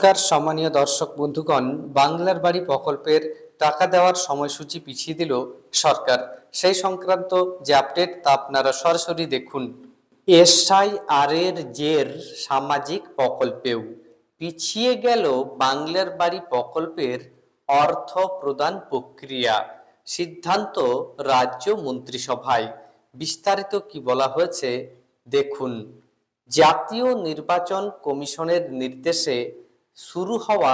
নমস্কার সম্মানীয় দর্শক বন্ধুগণ, বাংলার বাড়ি প্রকল্পের টাকা দেওয়ার সময়সূচি পিছিয়ে দিল সরকার। সেই সংক্রান্ত যে আপডেট তা আপনারা সরাসরি দেখুন। এসআইআর এর জের সামাজিক প্রকল্পেও পিছিয়ে গেল বাংলার বাড়ি প্রকল্পের অর্থ প্রদান প্রক্রিয়া। সিদ্ধান্ত রাজ্য মন্ত্রিসভায়। বিস্তারিত কি বলা হয়েছে দেখুন। জাতীয় নির্বাচন কমিশনের নির্দেশে শুরু হওয়া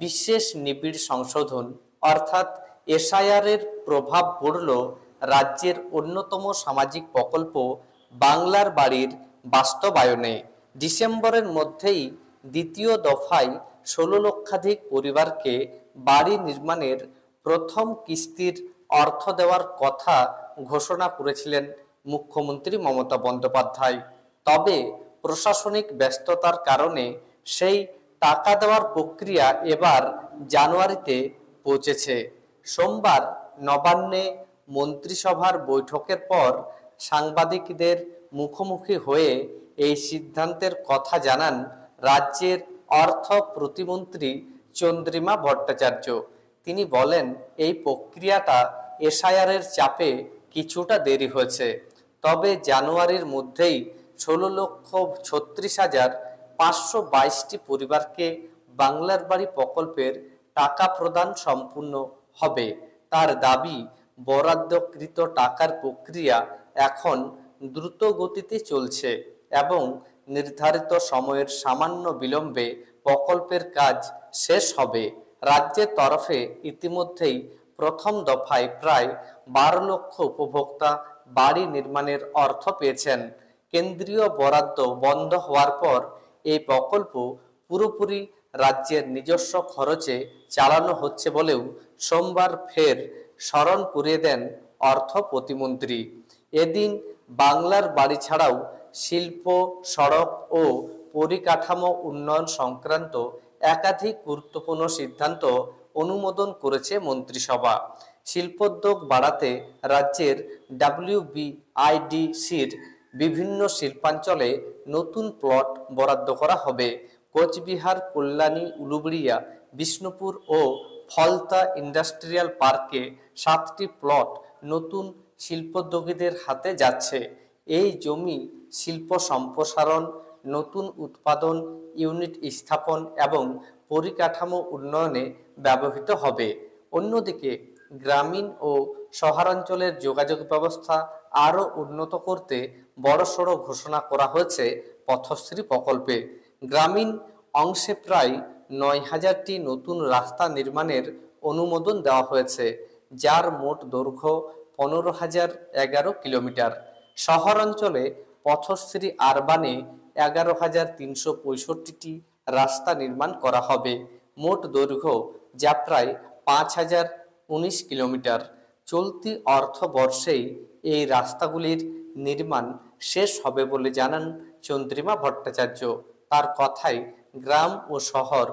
বিশেষ নিবিড় সংশোধন অর্থাৎ এসআইআর এর প্রভাব পড়ল রাজ্যের অন্যতম সামাজিক প্রকল্প বাংলার বাড়ির বাস্তবায়নে। ডিসেম্বরের মধ্যেই দ্বিতীয় দফায় ১৬ লক্ষাধিক পরিবারকে বাড়ি নির্মাণের প্রথম কিস্তির অর্থ দেওয়ার কথা ঘোষণা করেছিলেন মুখ্যমন্ত্রী মমতা বন্দ্যোপাধ্যায়। তবে প্রশাসনিক ব্যস্ততার কারণে সেই টাকা দেওয়ার প্রক্রিয়া এবার জানুয়ারিতে পৌঁছেছে। সোমবার নবান্নে মন্ত্রিসভার বৈঠকের পর সাংবাদিকদের মুখোমুখি হয়ে এই সিদ্ধান্তের কথা জানান রাজ্যের অর্থ প্রতিমন্ত্রী চন্দ্রিমা ভট্টাচার্য। তিনি বলেন, এই প্রক্রিয়াটা এসআইআর এর চাপে কিছুটা দেরি হয়েছে, তবে জানুয়ারির মধ্যেই ১৬,৩৬,৫২২টি পরিবারকে বাংলার বাড়ি প্রকল্পের টাকা প্রদান সম্পূর্ণ হবে। তার দাবি, বরাদ্দকৃত টাকার প্রক্রিয়া এখন দ্রুত গতিতে চলছে এবং নির্ধারিত সময়ের সামান্য বিলম্বে প্রকল্পের কাজ শেষ হবে। রাজ্যের তরফে ইতিমধ্যেই প্রথম দফায় প্রায় ১২ লক্ষ উপভোক্তা বাড়ি নির্মাণের অর্থ পেয়েছেন। কেন্দ্রীয় বরাদ্দ বন্ধ হওয়ার পর এই প্রকল্প পুরোপুরি রাজ্যের নিজস্ব খরচে চালানো হচ্ছে বলেও সোমবার ফের স্মরণ করিয়ে দেন অর্থ প্রতিমন্ত্রী। এদিন বাংলার বাড়ি ছাড়াও শিল্প, সড়ক ও পরিকাঠামো উন্নয়ন সংক্রান্ত একাধিক গুরুত্বপূর্ণ সিদ্ধান্ত অনুমোদন করেছে মন্ত্রিসভা। শিল্পোদ্যোগ বাড়াতে রাজ্যের WBIDCর বিভিন্ন শিল্পাঞ্চলে নতুন প্লট বরাদ্দ করা হবে। কোচবিহার, কল্যাণী, উলুবেড়িয়া, বিষ্ণুপুর ও ফলতা ইন্ডাস্ট্রিয়াল পার্কে 7টি প্লট নতুন শিল্পোদ্যোগীদের হাতে যাচ্ছে। এই জমি শিল্প সম্প্রসারণ, নতুন উৎপাদন ইউনিট স্থাপন এবং পরিকাঠামো উন্নয়নে ব্যবহৃত হবে। অন্যদিকে গ্রামীণ ও শহরাঞ্চলের যোগাযোগ ব্যবস্থা আরও উন্নত করতে বড়সড় ঘোষণা করা হয়েছে পথশ্রী প্রকল্পে। গ্রামীণ অংশে প্রায় ৯,০০০টি নতুন রাস্তা নির্মাণের অনুমোদন দেওয়া হয়েছে, যার মোট দৈর্ঘ্য ১৫,০১১ কিলোমিটার। শহরাঞ্চলে পথশ্রী আরবানে ১১,৩৬৫টি রাস্তা নির্মাণ করা হবে, মোট দৈর্ঘ্য যা প্রায় ৫,০১৯ কিলোমিটার। চলতি অর্থবর্ষেই এই রাস্তাগুলির নির্মাণ শেষ হবে বলে জানান চন্দ্রিমা ভট্টাচার্য। তার কথায়, গ্রাম ও শহর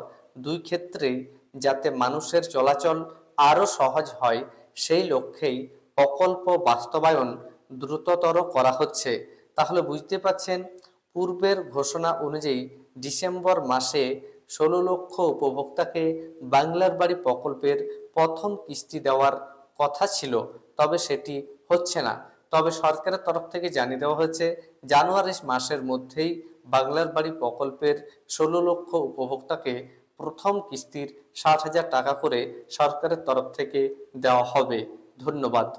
দুই ক্ষেত্রেই যাতে মানুষের চলাচল আরও সহজ হয় সেই লক্ষ্যেই প্রকল্প বাস্তবায়ন দ্রুততর করা হচ্ছে। তাহলে বুঝতে পারছেন, পূর্বের ঘোষণা অনুযায়ী ডিসেম্বর মাসে ১৬ লক্ষ উপভোক্তাকে বাংলার বাড়ি প্রকল্পের প্রথম কিস্তি দেওয়ার কথা ছিল, তবে সেটি হচ্ছে না। তবে সরকারের তরফ থেকে জানিয়ে দেওয়া হয়েছে জানুয়ারি মাসের মধ্যেই বাংলার বাড়ি প্রকল্পের ১৬ লক্ষ উপভোক্তাকে প্রথম কিস্তির ৬০,০০০ টাকা করে সরকারের তরফ থেকে দেওয়া হবে। ধন্যবাদ।